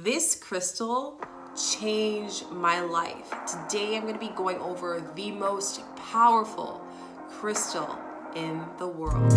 This crystal changed my life. Today I'm going to be going over the most powerful crystal in the world.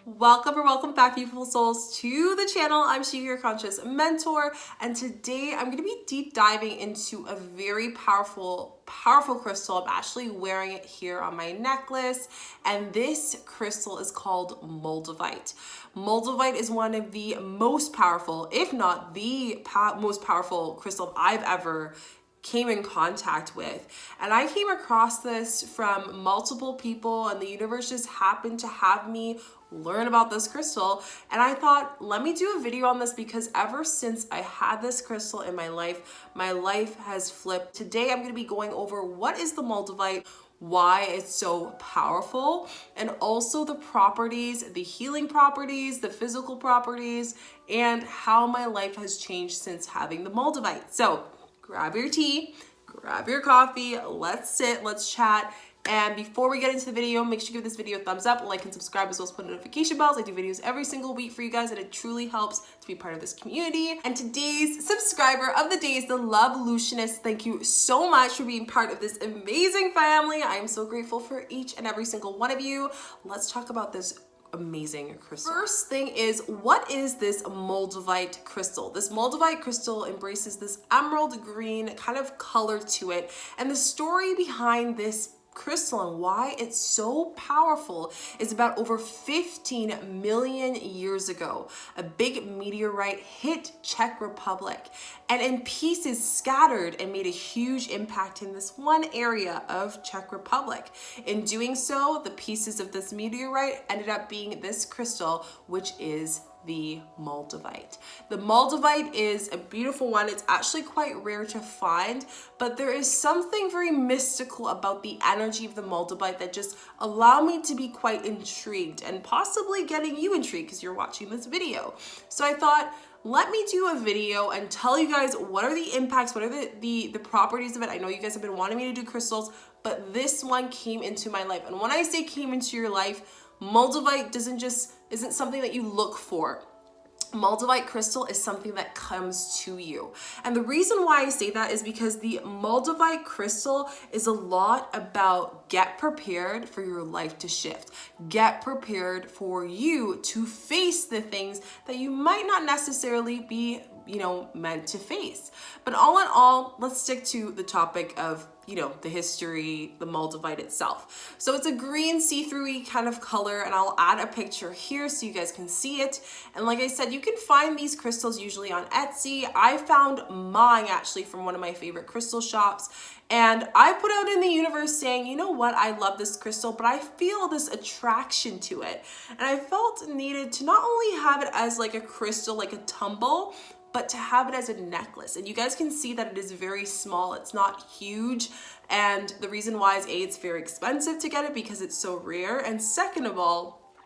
Welcome back, beautiful souls, to the channel. I'm Shika, your conscious mentor, and today I'm going to be deep diving into a very powerful crystal. I'm actually wearing it here on my necklace, and this crystal is called Moldavite. Moldavite is one of the most powerful, if not the most powerful crystal I've ever came in contact with. And I came across this from multiple people, and the universe just happened to have me learn about this crystal. And I thought, let me do a video on this, because ever since I had this crystal in my life has flipped. Today I'm going to be going over what is the Moldavite, why it's so powerful, and also the properties, the healing properties, the physical properties, and how my life has changed since having the Moldavite. So grab your tea, grab your coffee, let's sit, let's chat. And before we get into the video, make sure you give this video a thumbs up, like and subscribe, as well as put notification bells. I do videos every single week for you guys, and it truly helps to be part of this community. And today's subscriber of the day is the Lovelutionist. Thank you so much for being part of this amazing family. I am so grateful for each and every single one of you. Let's talk about this amazing crystal. First thing is, what is this Moldavite crystal? This Moldavite crystal embraces this emerald green kind of color to it, and the story behind this crystal and why it's so powerful is about over 15 million years ago, a big meteorite hit Czech Republic, and in pieces scattered and made a huge impact in this one area of Czech Republic. In doing so, the pieces of this meteorite ended up being this crystal, which is the Moldavite. The Moldavite is a beautiful one. It's actually quite rare to find, but there is something very mystical about the energy of the Moldavite that just allow me to be quite intrigued, and possibly getting you intrigued because you're watching this video. So I thought, let me do a video and tell you guys what are the impacts, what are the properties of it. I know you guys have been wanting me to do crystals, but this one came into my life. And when I say came into your life, Moldavite isn't something that you look for. Moldavite crystal is something that comes to you. And the reason why I say that is because the Moldavite crystal is a lot about get prepared for your life to shift. Get prepared for you to face the things that you might not necessarily be, meant to face. But all in all, let's stick to the topic of the history, the Moldavite itself. So it's a green see-through kind of color, and I'll add a picture here so you guys can see it. And like I said, you can find these crystals usually on Etsy. I found mine actually from one of my favorite crystal shops, and I put out in the universe saying, you know what, I love this crystal, but I feel this attraction to it. And I felt needed to not only have it as like a crystal, like a tumble, but to have it as a necklace. And you guys can see that it is very small. It's not huge. And the reason why is A, it's very expensive to get it because it's so rare. And second of all,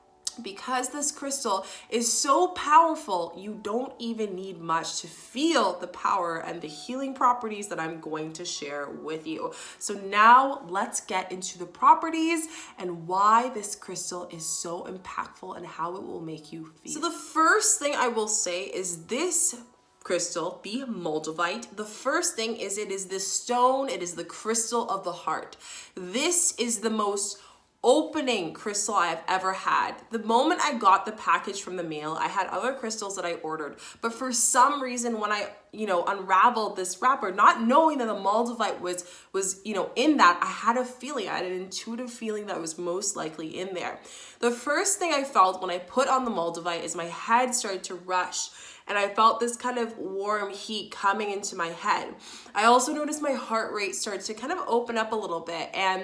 because this crystal is so powerful, you don't even need much to feel the power and the healing properties that I'm going to share with you. So now let's get into the properties and why this crystal is so impactful and how it will make you feel. So the first thing I will say is this crystal, the Moldavite, the first thing is it is the stone, it is the crystal of the heart. This is the most opening crystal I have ever had. The moment I got the package from the mail, I had other crystals that I ordered, but for some reason when I unraveled this wrapper, not knowing that the Moldavite was in that, I had a feeling, I had an intuitive feeling that was most likely in there. The first thing I felt when I put on the Moldavite is my head started to rush, and I felt this kind of warm heat coming into my head. I also noticed my heart rate started to kind of open up a little bit. And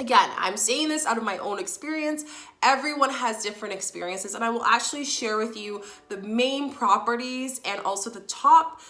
again, I'm saying this out of my own experience. Everyone has different experiences, and I will actually share with you the main properties and also the top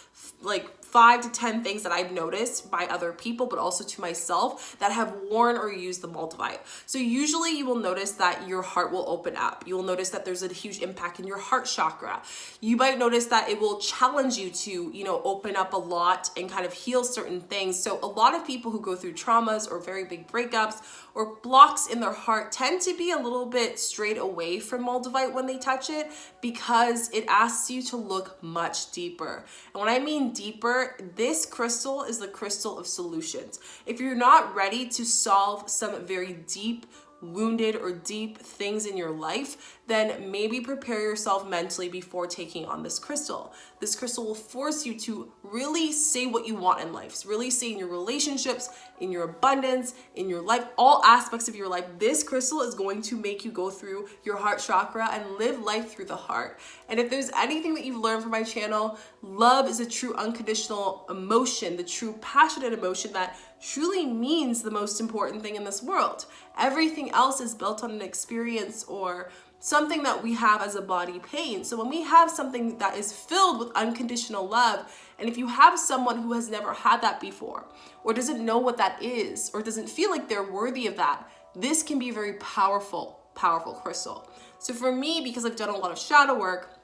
5 to 10 things that I've noticed by other people, but also to myself, that have worn or used the Moldavite. So usually you will notice that your heart will open up. You will notice that there's a huge impact in your heart chakra. You might notice that it will challenge you to, open up a lot and kind of heal certain things. So a lot of people who go through traumas or very big breakups or blocks in their heart tend to be a little bit straight away from Moldavite when they touch it, because it asks you to look much deeper. And when I mean deeper, this crystal is the crystal of solutions. If you're not ready to solve some very deep, wounded or deep things in your life, then maybe prepare yourself mentally before taking on this crystal. This crystal will force you to really say what you want in life, really say in your relationships, in your abundance, in your life, all aspects of your life. This crystal is going to make you go through your heart chakra and live life through the heart. And if there's anything that you've learned from my channel, love is a true unconditional emotion, the true passionate emotion that truly means the most important thing in this world. Everything else is built on an experience or something that we have as a body pain. So when we have something that is filled with unconditional love, and if you have someone who has never had that before, or doesn't know what that is, or doesn't feel like they're worthy of that, this can be a very powerful crystal. So for me, because I've done a lot of shadow work,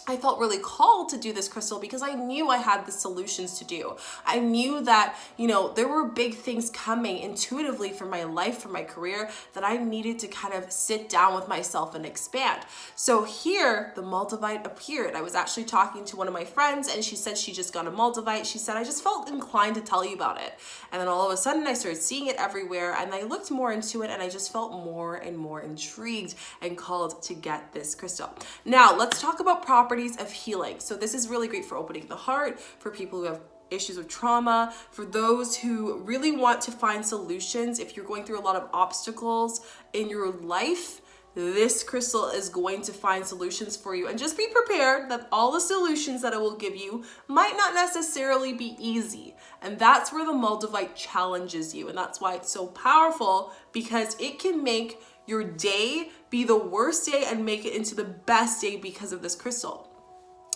I felt really called to do this crystal because I knew I had the solutions to do. I knew that, there were big things coming intuitively for my life, for my career, that I needed to kind of sit down with myself and expand. So here, the Moldavite appeared. I was actually talking to one of my friends and she said she just got a Moldavite. She said, I just felt inclined to tell you about it. And then all of a sudden I started seeing it everywhere and I looked more into it and I just felt more and more intrigued and called to get this crystal. Now, let's talk about properties of healing. So this is really great for opening the heart, for people who have issues with trauma, for those who really want to find solutions. If you're going through a lot of obstacles in your life, this crystal is going to find solutions for you. And just be prepared that all the solutions that it will give you might not necessarily be easy. And that's where the Moldavite challenges you. And that's why it's so powerful, because it can make your day be the worst day and make it into the best day because of this crystal.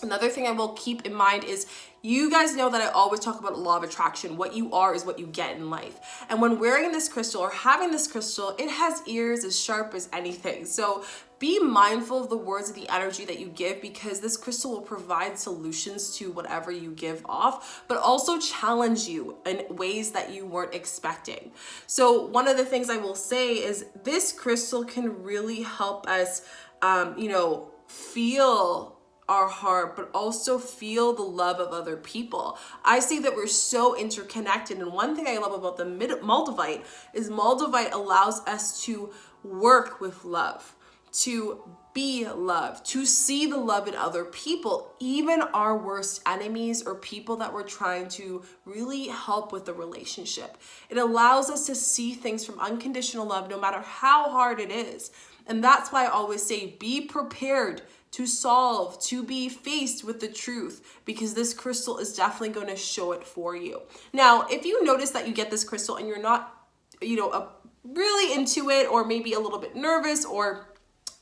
Another thing I will keep in mind is, you guys know that I always talk about law of attraction. What you are is what you get in life. And when wearing this crystal or having this crystal, it has ears as sharp as anything. So be mindful of the words of the energy that you give, because this crystal will provide solutions to whatever you give off, but also challenge you in ways that you weren't expecting. So one of the things I will say is this crystal can really help us, feel our heart, but also feel the love of other people. I see that we're so interconnected. And one thing I love about the Moldavite is Moldavite allows us to work with love, to be love, to see the love in other people, even our worst enemies or people that we're trying to really help with the relationship. It allows us to see things from unconditional love, no matter how hard it is. And that's why I always say, be prepared to solve, to be faced with the truth, because this crystal is definitely going to show it for you. Now, if you notice that you get this crystal and you're not, really into it, or maybe a little bit nervous, or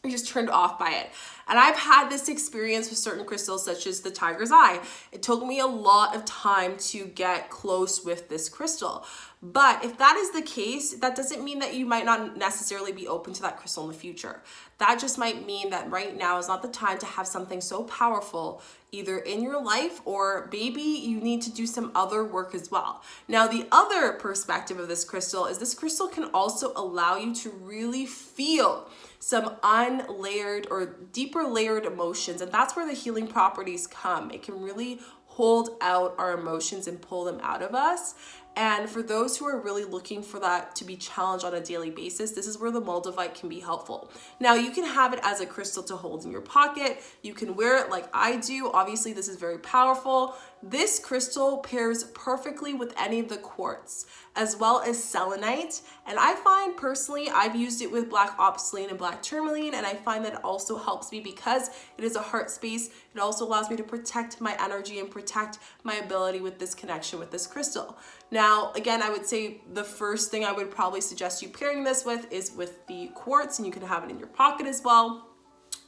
you're just turned off by it. And I've had this experience with certain crystals, such as the tiger's eye. It took me a lot of time to get close with this crystal. But if that is the case, that doesn't mean that you might not necessarily be open to that crystal in the future. That just might mean that right now is not the time to have something so powerful either in your life, or maybe you need to do some other work as well. Now, the other perspective of this crystal is this crystal can also allow you to really feel some unlayered or deeper layered emotions. And that's where the healing properties come. It can really hold out our emotions and pull them out of us. And for those who are really looking for that to be challenged on a daily basis, this is where the Moldavite can be helpful. Now, you can have it as a crystal to hold in your pocket. You can wear it like I do. Obviously, this is very powerful. This crystal pairs perfectly with any of the quartz, as well as selenite. And I find personally, I've used it with black obsidian and black tourmaline, and I find that it also helps me because it is a heart space. It also allows me to protect my energy and protect my ability with this connection with this crystal. Now, again, I would say the first thing I would probably suggest you pairing this with is with the quartz, and you can have it in your pocket as well.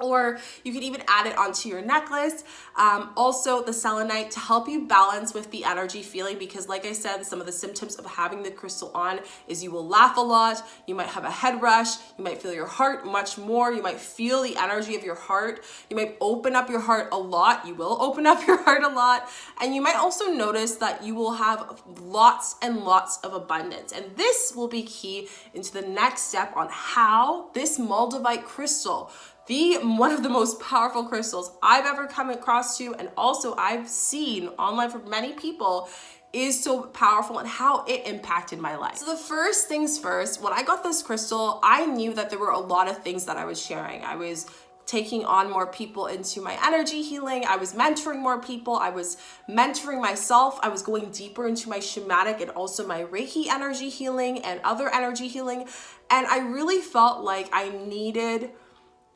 or you could even add it onto your necklace. Also the selenite to help you balance with the energy feeling, because like I said, some of the symptoms of having the crystal on is you will laugh a lot, you might have a head rush, you might feel your heart much more, you might feel the energy of your heart, you might open up your heart a lot, you will open up your heart a lot, and you might also notice that you will have lots and lots of abundance. And this will be key into the next step on how this Moldavite crystal, one of the most powerful crystals I've ever come across to, and also I've seen online from many people, is so powerful and how it impacted my life. So the first things first, when I got this crystal, I knew that there were a lot of things that I was sharing. I was taking on more people into my energy healing. I was mentoring more people. I was mentoring myself. I was going deeper into my shamanic and also my Reiki energy healing and other energy healing. And I really felt like I needed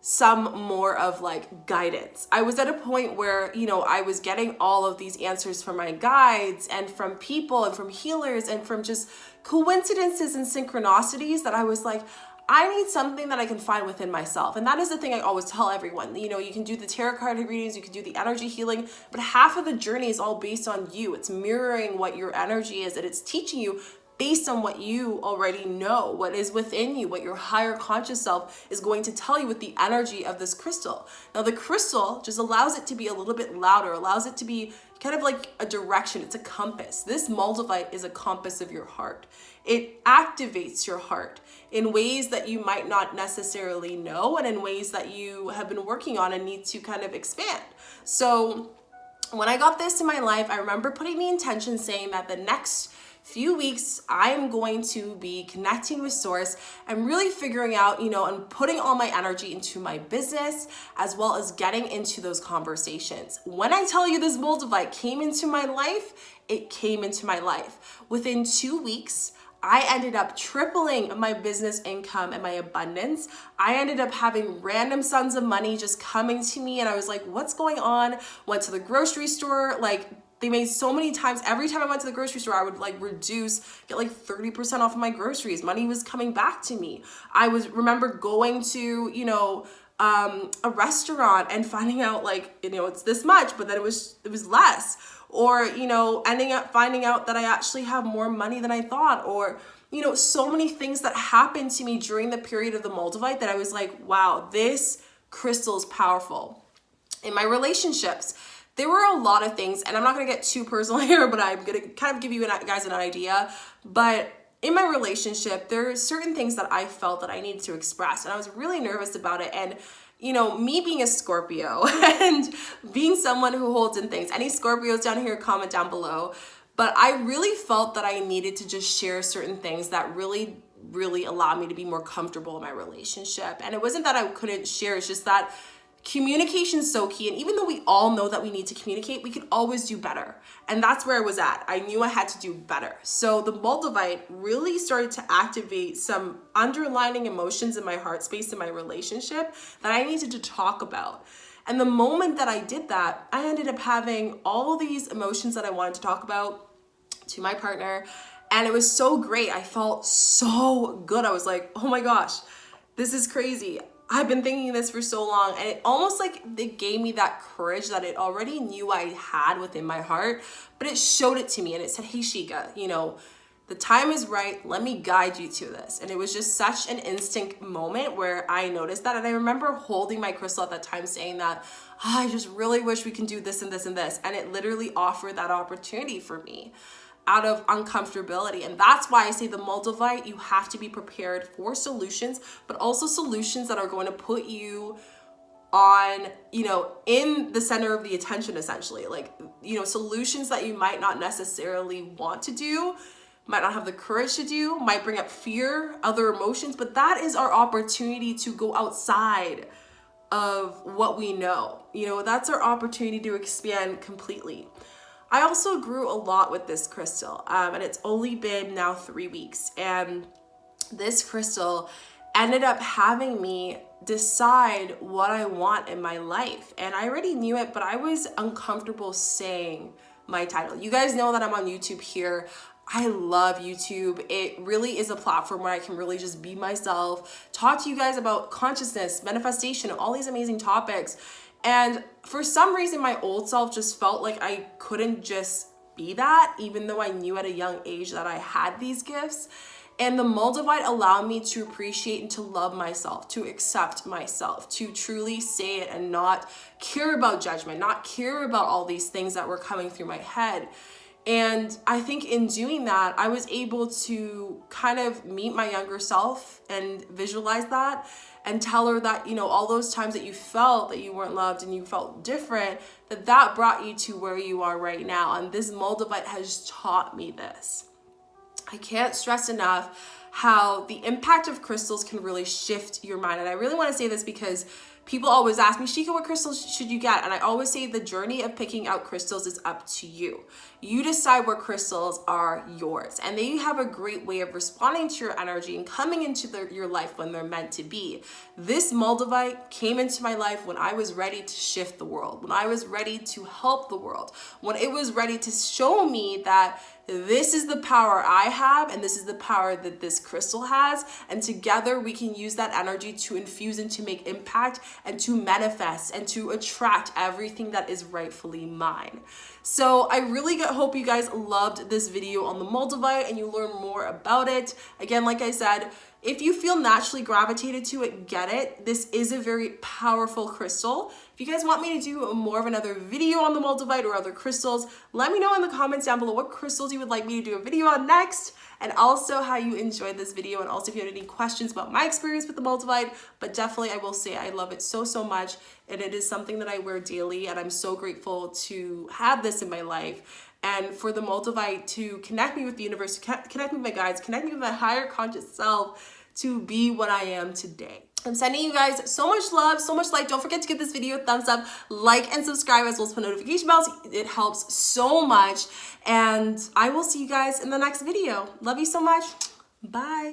some more of like guidance. I was at a point where, I was getting all of these answers from my guides and from people and from healers and from just coincidences and synchronicities that I was like, I need something that I can find within myself. And that is the thing I always tell everyone. You can do the tarot card readings, you can do the energy healing, but half of the journey is all based on you. It's mirroring what your energy is, and it's teaching you based on what you already know, what is within you, what your higher conscious self is going to tell you with the energy of this crystal. Now, the crystal just allows it to be a little bit louder, allows it to be kind of like a direction. It's a compass. This Moldavite is a compass of your heart. It activates your heart in ways that you might not necessarily know, and in ways that you have been working on and need to kind of expand. So when I got this in my life, I remember putting the intention saying that the next few weeks, I'm going to be connecting with source and really figuring out, and putting all my energy into my business, as well as getting into those conversations. When I tell you this Moldavite came into my life, it came into my life. Within 2 weeks, I ended up tripling my business income and my abundance. I ended up having random sums of money just coming to me, and I was like, what's going on? Went to the grocery store, they made so many times. Every time I went to the grocery store, I would get 30% off of my groceries. Money was coming back to me. I remember going to, a restaurant and finding out it's this much, but then it was less. Or, ending up finding out that I actually have more money than I thought. Or, so many things that happened to me during the period of the Moldavite that I was like, wow, this crystal is powerful. In my relationships, there were a lot of things, and I'm not going to get too personal here, but I'm going to kind of give you guys an idea. But in my relationship, there are certain things that I felt that I needed to express, and I was really nervous about it. And, me being a Scorpio and being someone who holds in things, any Scorpios down here, comment down below. But I really felt that I needed to just share certain things that really, really allowed me to be more comfortable in my relationship. And it wasn't that I couldn't share, it's just that communication is so key. And even though we all know that we need to communicate, we could always do better. And that's where I was at. I knew I had to do better. So the Moldavite really started to activate some underlying emotions in my heart space in my relationship that I needed to talk about. And the moment that I did that, I ended up having all these emotions that I wanted to talk about to my partner. And it was so great. I felt so good. I was like, oh my gosh, this is crazy. I've been thinking this for so long, and it almost it gave me that courage that it already knew I had within my heart, but it showed it to me, and it said, hey, Shika, the time is right. Let me guide you to this. And it was just such an instant moment where I noticed that. And I remember holding my crystal at that time saying that, I just really wish we can do this and this and this. And it literally offered that opportunity for me out of uncomfortability. And that's why I say the Moldavite, you have to be prepared for solutions, but also solutions that are going to put you on, in the center of the attention, essentially. Solutions that you might not necessarily want to do, might not have the courage to do, might bring up fear, other emotions, but that is our opportunity to go outside of what we know. That's our opportunity to expand completely. I also grew a lot with this crystal, and it's only been now 3 weeks, and this crystal ended up having me decide what I want in my life. And I already knew it, but I was uncomfortable saying my title. You guys know that I'm on YouTube here. I love YouTube. It really is a platform where I can really just be myself, talk to you guys about consciousness, manifestation, all these amazing topics. And for some reason, my old self just felt like I couldn't just be that, even though I knew at a young age that I had these gifts. And the Moldavite allowed me to appreciate and to love myself, to accept myself, to truly say it and not care about judgment, not care about all these things that were coming through my head. And I think in doing that, I was able to kind of meet my younger self and visualize that and tell her that, you know, all those times that you felt that you weren't loved and you felt different, that brought you to where you are right now. And this Moldavite has taught me this. I can't stress enough how the impact of crystals can really shift your mind. And I really want to say this because people always ask me, Shika, what crystals should you get? And I always say the journey of picking out crystals is up to you. You decide what crystals are yours. And they have a great way of responding to your energy and coming into your life when they're meant to be. This Moldavite came into my life when I was ready to shift the world, when I was ready to help the world, when it was ready to show me that this is the power I have and this is the power that this crystal has, and together we can use that energy to infuse and to make impact and to manifest and to attract everything that is rightfully mine. So I really hope you guys loved this video on the Moldavite and you learn more about it. Again, like I said, if you feel naturally gravitated to it, get it. This is a very powerful crystal. If you guys want me to do more of another video on the Moldavite or other crystals, let me know in the comments down below what crystals you would like me to do a video on next, and also how you enjoyed this video, and also if you had any questions about my experience with the Moldavite. But definitely I will say I love it so much, and it is something that I wear daily, and I'm so grateful to have this in my life. And for the Moldavite to connect me with the universe, to connect me with my guides, connect me with my higher conscious self to be what I am today. I'm sending you guys so much love, so much light. Don't forget to give this video a thumbs up, like and subscribe, as well as put notification bells. It helps so much. And I will see you guys in the next video. Love you so much. Bye.